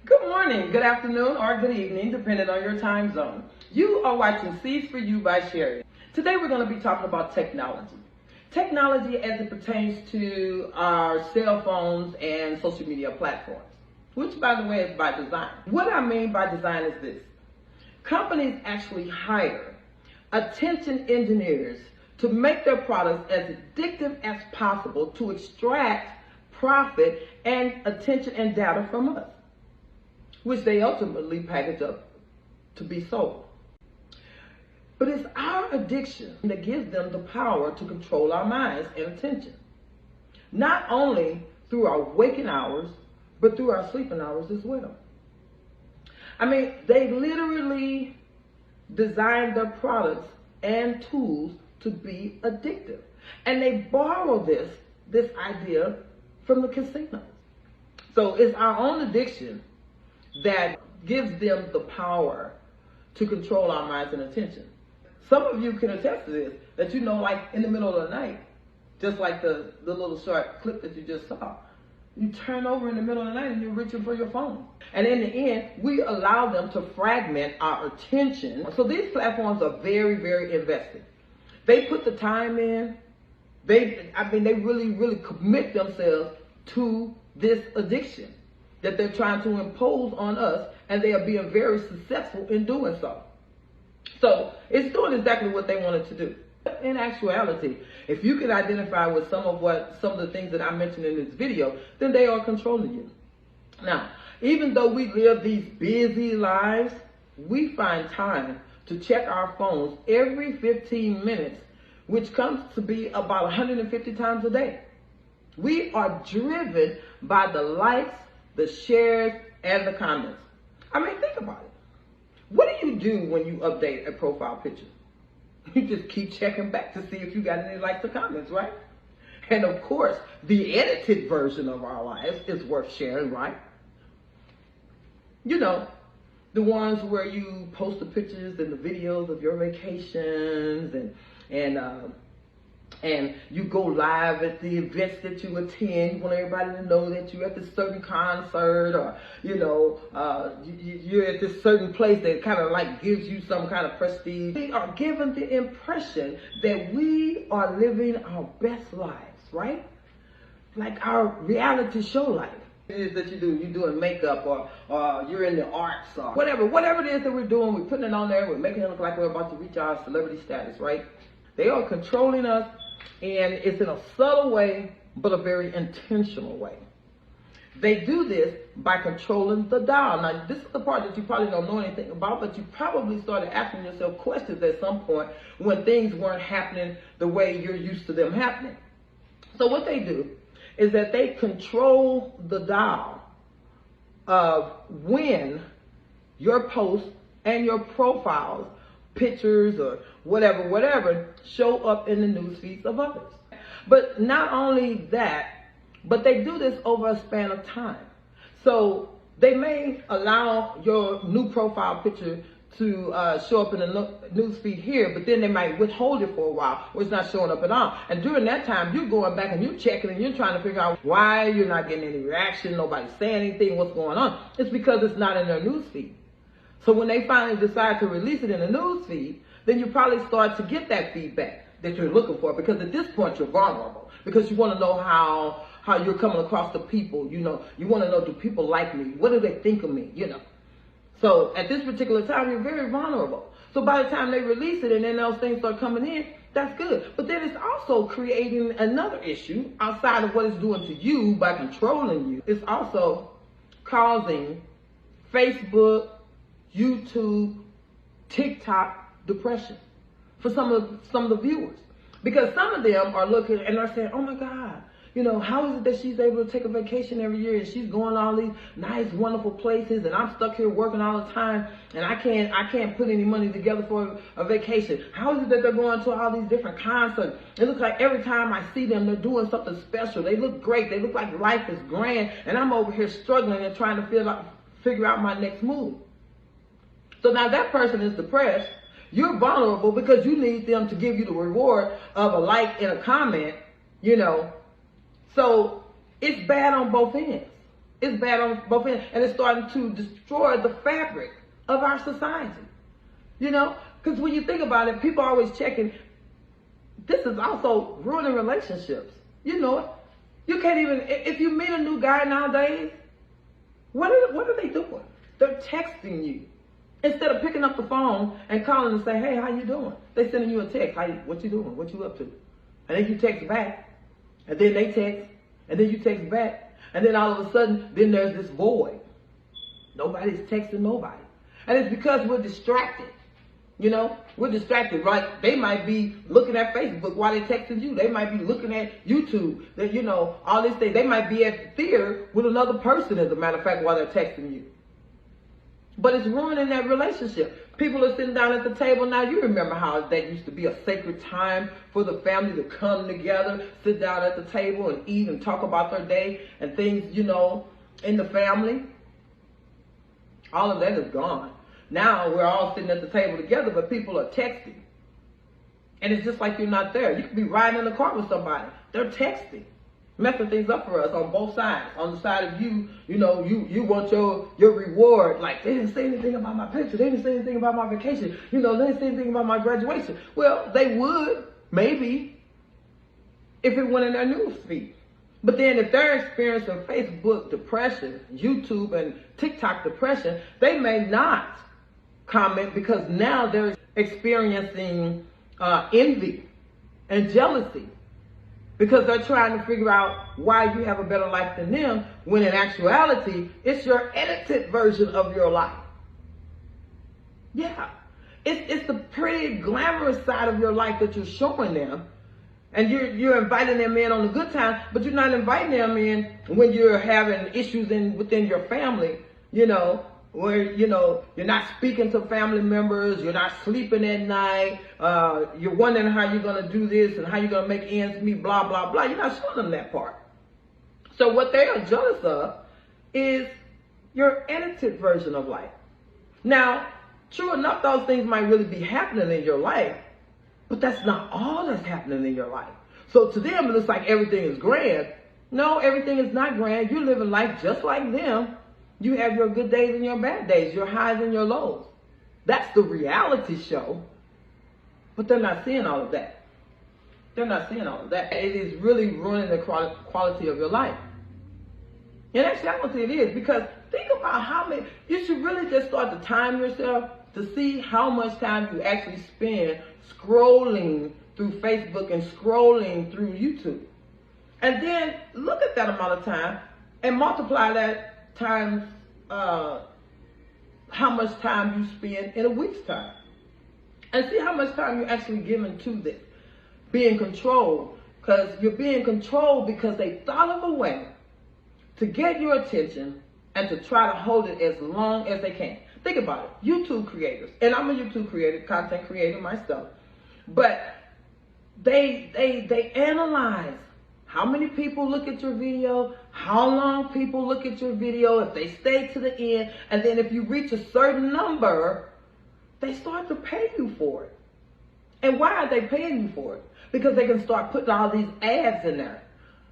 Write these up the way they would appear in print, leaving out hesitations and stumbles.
Good morning, good afternoon, or good evening, depending on your time zone. You are watching Seeds for You by Sherry. Today we're going to be talking about technology. Technology as it pertains to our cell phones and social media platforms, which by the way is by design. What I mean by design is this. Companies actually hire attention engineers to make their products as addictive as possible to extract profit and attention and data from us, which they ultimately package up to be sold. But it's our addiction that gives them the power to control our minds and attention, not only through our waking hours, but through our sleeping hours as well. I mean, they literally designed their products and tools to be addictive. And they borrow this idea from the casinos. So it's our own addiction that gives them the power to control our minds and attention. Some of you can attest to this, that like in the middle of the night, just like the little short clip that you just saw, you turn over in the middle of the night and you're reaching for your phone. And in the end, we allow them to fragment our attention. So these platforms are very, very invested. They put the time in. They really commit themselves to this addiction that they're trying to impose on us, and they are being very successful in doing so. So it's doing exactly what they wanted to do. In actuality, if you can identify with some of the things that I mentioned in this video, then they are controlling you. Now, even though we live these busy lives, we find time to check our phones every 15 minutes, which comes to be about 150 times a day. We are driven by the likes, the shares, and the comments. I mean, think about it. What do you do when you update a profile picture? You just keep checking back to see if you got any likes or comments, right? And of course, the edited version of our lives is worth sharing, right? The ones where you post the pictures and the videos of your vacations and you go live at the events that you attend. You want everybody to know that you're at this certain concert, or you're at this certain place that kind of like gives you some kind of prestige. We are given the impression that we are living our best lives, right? Like our reality show life. It is that you're doing makeup, or you're in the arts, or whatever it is that we're doing, we're putting it on there, we're making it look like we're about to reach our celebrity status, right? They are controlling us, and it's in a subtle way, but a very intentional way. They do this by controlling the dial. Now, this is the part that you probably don't know anything about, but you probably started asking yourself questions at some point when things weren't happening the way you're used to them happening. So what they do is that they control the dial of when your posts and your profiles, pictures or whatever, show up in the news feeds of others. But not only that, but they do this over a span of time. So they may allow your new profile picture to show up in the news feed here, but then they might withhold it for a while, or it's not showing up at all. And during that time, you're going back and you're checking and you're trying to figure out why you're not getting any reaction, nobody's saying anything, what's going on. It's because it's not in their news feed. So when they finally decide to release it in the news feed, then you probably start to get that feedback that you're looking for, because at this point you're vulnerable, because you want to know how you're coming across to people. You want to know, do people like me? What do they think of me? So at this particular time, you're very vulnerable. So by the time they release it and then those things start coming in, that's good. But then it's also creating another issue outside of what it's doing to you by controlling you. It's also causing Facebook, YouTube, TikTok depression for some of the viewers, because some of them are looking and they're saying, oh my God, how is it that she's able to take a vacation every year and she's going all these nice, wonderful places, and I'm stuck here working all the time and I can't put any money together for a vacation? How is it that they're going to all these different concerts? It looks like every time I see them, they're doing something special. They look great. They look like life is grand, and I'm over here struggling and trying to figure out my next move. So now that person is depressed. You're vulnerable because you need them to give you the reward of a like and a comment, So it's bad on both ends. It's bad on both ends, and it's starting to destroy the fabric of our society. You know, because when you think about it, people are always checking. This is also ruining relationships. You know it. You can't even, if you meet a new guy nowadays, what are they doing? They're texting you. Instead of picking up the phone and calling and say, hey, how you doing? They sending you a text. What you doing? What you up to? And then you text back. And then they text. And then you text back. And then all of a sudden, then there's this void. Nobody's texting nobody. And it's because we're distracted. You know, we're distracted, right? They might be looking at Facebook while they're texting you. They might be looking at YouTube. That, you know, all these things. They might be at the theater with another person, as a matter of fact, while they're texting you. But it's ruining that relationship. People are sitting down at the table now. You remember how that used to be a sacred time for the family to come together, sit down at the table and eat and talk about their day and things, you know, in the family. All of that is gone. Now we're all sitting at the table together, but people are texting. And it's just like you're not there. You could be riding in the car with somebody. They're texting. Messing things up for us on both sides. On the side of you, you know, you want your reward. Like, they didn't say anything about my picture. They didn't say anything about my vacation. You know, they didn't say anything about my graduation. Well, they would, maybe, if it went in their news feed. But then if they're experiencing Facebook depression, YouTube and TikTok depression, they may not comment because now they're experiencing envy and jealousy. Because they're trying to figure out why you have a better life than them, when in actuality, it's your edited version of your life. Yeah. It's the pretty glamorous side of your life that you're showing them. And you're inviting them in on the good times, but you're not inviting them in when you're having issues within your family, you know, where, you know, you're not speaking to family members, you're not sleeping at night, you're wondering how you're going to do this and how you're going to make ends meet, blah, blah, blah. You're not showing them that part. So what they are jealous of is your edited version of life. Now, true enough, those things might really be happening in your life, but that's not all that's happening in your life. So to them, it looks like everything is grand. No, everything is not grand. You're living life just like them. You have your good days and your bad days, your highs and your lows. That's the reality show. But they're not seeing all of that. They're not seeing all of that. It is really ruining the quality of your life. In actuality, it is, because think about how many, you should really just start to time yourself to see how much time you actually spend scrolling through Facebook and scrolling through YouTube. And then look at that amount of time and multiply that times how much time you spend in a week's time. And see how much time you're actually giving to this. Being controlled. Because you're being controlled because they thought of a way to get your attention and to try to hold it as long as they can. Think about it. YouTube creators. And I'm a YouTube creator, content creator myself. But they analyze how many people look at your video, how long people look at your video, if they stay to the end, and then if you reach a certain number, they start to pay you for it. And why are they paying you for it? Because they can start putting all these ads in there.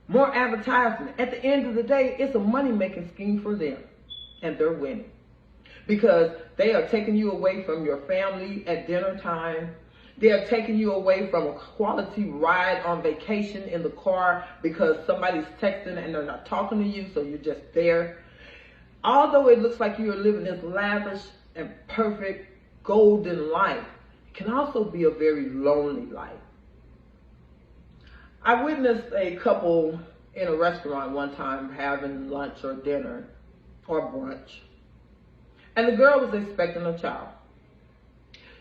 More advertisement. At the end of the day, it's a money-making scheme for them. And they're winning. Because they are taking you away from your family at dinner time. They're taking you away from a quality ride on vacation in the car because somebody's texting and they're not talking to you, so you're just there. Although it looks like you're living this lavish and perfect golden life, it can also be a very lonely life. I witnessed a couple in a restaurant one time having lunch or dinner or brunch, and the girl was expecting a child.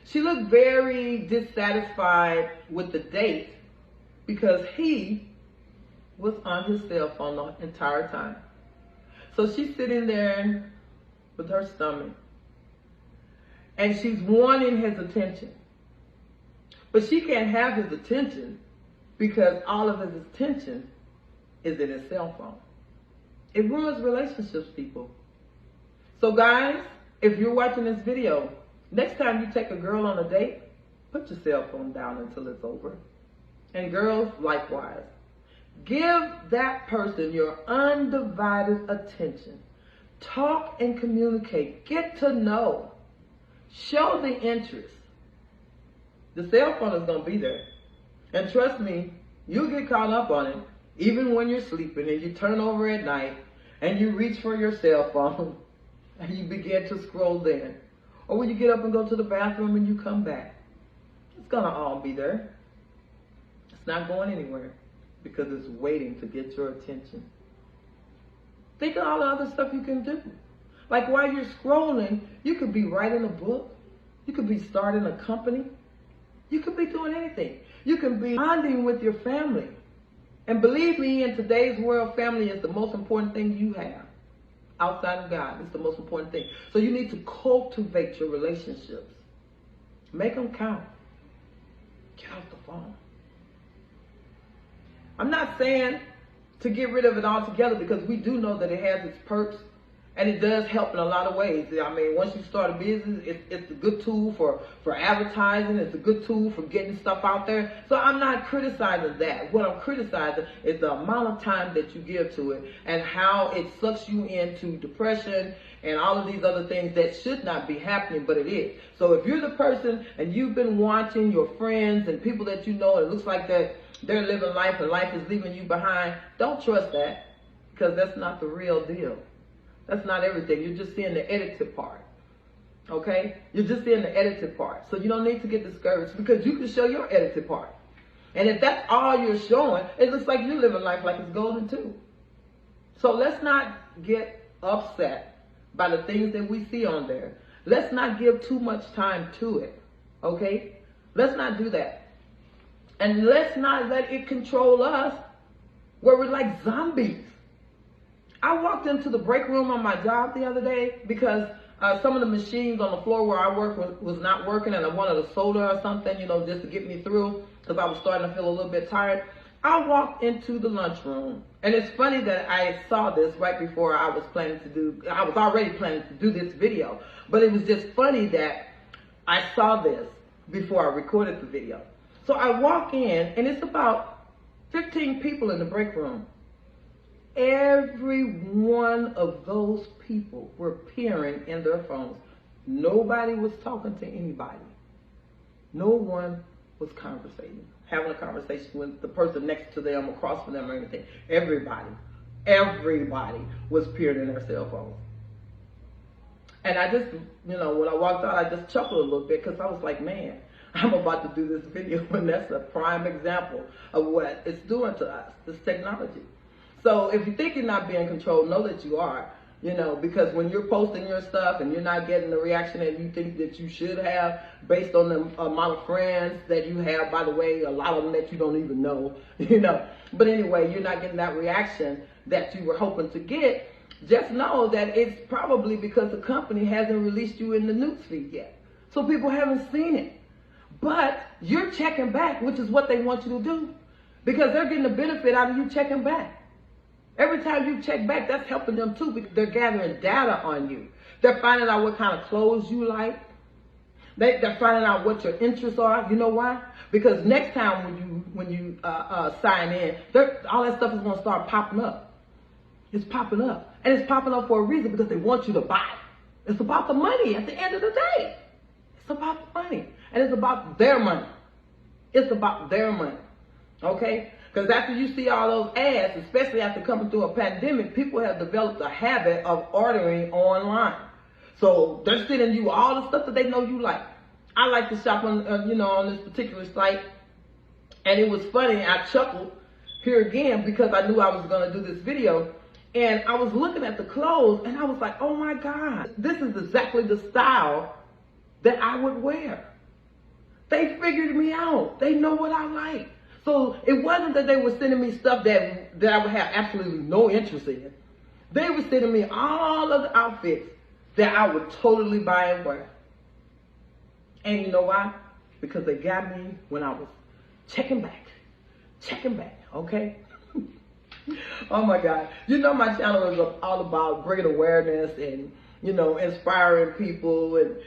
She looked very dissatisfied with the date because he was on his cell phone the entire time. So she's sitting there with her stomach and she's wanting his attention. But she can't have his attention because all of his attention is in his cell phone. It ruins relationships, people. So guys, if you're watching this video, next time you take a girl on a date, put your cell phone down until it's over. And girls, likewise. Give that person your undivided attention. Talk and communicate. Get to know. Show the interest. The cell phone is going to be there. And trust me, you'll get caught up on it, even when you're sleeping and you turn over at night and you reach for your cell phone and you begin to scroll then. Or when you get up and go to the bathroom and you come back. It's going to all be there. It's not going anywhere because it's waiting to get your attention. Think of all the other stuff you can do. Like while you're scrolling, you could be writing a book. You could be starting a company. You could be doing anything. You can be bonding with your family. And believe me, in today's world, family is the most important thing you have. Outside of God, it's the most important thing. So you need to cultivate your relationships. Make them count. Get off the phone. I'm not saying to get rid of it altogether, because we do know that it has its perks and it does help in a lot of ways. I mean, once you start a business, it's a good tool for advertising. It's a good tool for getting stuff out there. So I'm not criticizing that. What I'm criticizing is the amount of time that you give to it and how it sucks you into depression and all of these other things that should not be happening, but it is. So if you're the person and you've been watching your friends and people that you know, and it looks like that they're living life and life is leaving you behind, don't trust that, because that's not the real deal. That's not everything. You're just seeing the edited part. Okay? You're just seeing the edited part. So you don't need to get discouraged, because you can show your edited part. And if that's all you're showing, it looks like you're living life like it's golden too. So let's not get upset by the things that we see on there. Let's not give too much time to it. Okay? Let's not do that. And let's not let it control us where we're like zombies. I walked into the break room on my job the other day because some of the machines on the floor where I work was not working, and I wanted a soda or something, just to get me through, because I was starting to feel a little bit tired. I walked into the lunchroom, and it's funny that I saw this right before I was already planning to do this video, but it was just funny that I saw this before I recorded the video. So I walk in, and it's about 15 people in the break room. Every one of those people were peering in their phones. Nobody was talking to anybody. No one was having a conversation with the person next to them, across from them, or anything. Everybody was peering in their cell phones. And I just, when I walked out, I just chuckled a little bit, because I was like, man, I'm about to do this video, and that's a prime example of what it's doing to us, this technology. So if you think you're not being controlled, know that you are, because when you're posting your stuff and you're not getting the reaction that you think that you should have based on the amount of friends that you have, by the way, a lot of them that you don't even know, But anyway, you're not getting that reaction that you were hoping to get. Just know that it's probably because the company hasn't released you in the newsfeed yet. So people haven't seen it. But you're checking back, which is what they want you to do, because they're getting the benefit out of you checking back. Every time you check back, that's helping them too, because they're gathering data on you. They're finding out what kind of clothes you like. They're finding out what your interests are. You know why? Because next time when you sign in, all that stuff is going to start popping up. It's popping up. And it's popping up for a reason, because they want you to buy. It's about the money at the end of the day. It's about the money. And it's about their money. It's about their money. Okay? Because after you see all those ads, especially after coming through a pandemic, people have developed a habit of ordering online. So they're sending you all the stuff that they know you like. I like to shop on, on this particular site. And it was funny. I chuckled here again because I knew I was going to do this video. And I was looking at the clothes and I was like, oh my God, this is exactly the style that I would wear. They figured me out. They know what I like. So it wasn't that they were sending me stuff that I would have absolutely no interest in. They were sending me all of the outfits that I would totally buy and wear. And you know why? Because they got me when I was checking back, okay? Oh my God. My channel is all about bringing awareness and inspiring people and,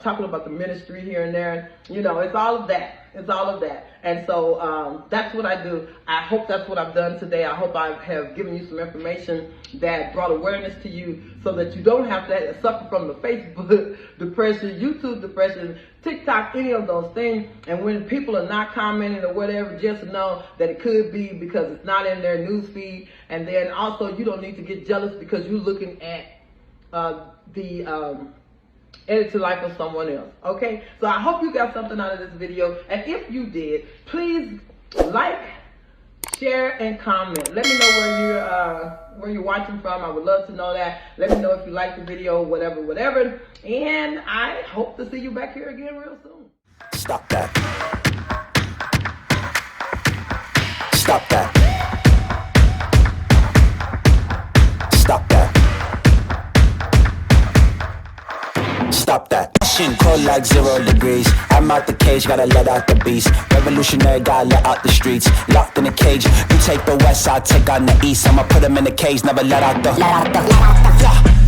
talking about the ministry here and there. It's all of that. It's all of that. And so that's what I do. I hope that's what I've done today. I hope I have given you some information that brought awareness to you so that you don't have to suffer from the Facebook depression, YouTube depression, TikTok, any of those things. And when people are not commenting or whatever, just know that it could be because it's not in their news feed. And then also you don't need to get jealous because you're looking at the edited life of someone else. Okay, so I hope you got something out of this video, and if you did, please like, share, and comment. Let me know where you're watching from. I would love to know that. Let me know if you like the video, whatever, and I hope to see you back here again real soon. Stop that. Stop that. Stop that. Stop that. Cold like 0 degrees. I'm out the cage, gotta let out the beast. Revolutionary, gotta let out the streets. Locked in a cage. You take the west, I'll take on the east. I'ma put him in the cage, never let out the. Yeah,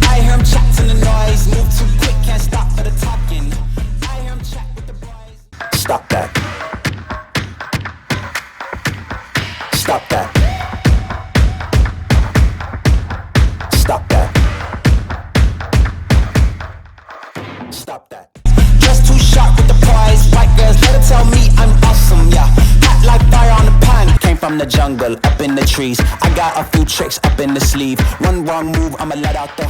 I hear him chat to the noise. Move too quick, can't stop for the talking. I hear him chat with the boys. Stop that. Stop that. Stop that. Stop that. Just too sharp with the prize. White girls, let her tell me I'm awesome, yeah. Hot like fire on the pan. Came from the jungle, up in the trees. I got a few tricks up in the sleeve. One wrong move, I'ma let out the.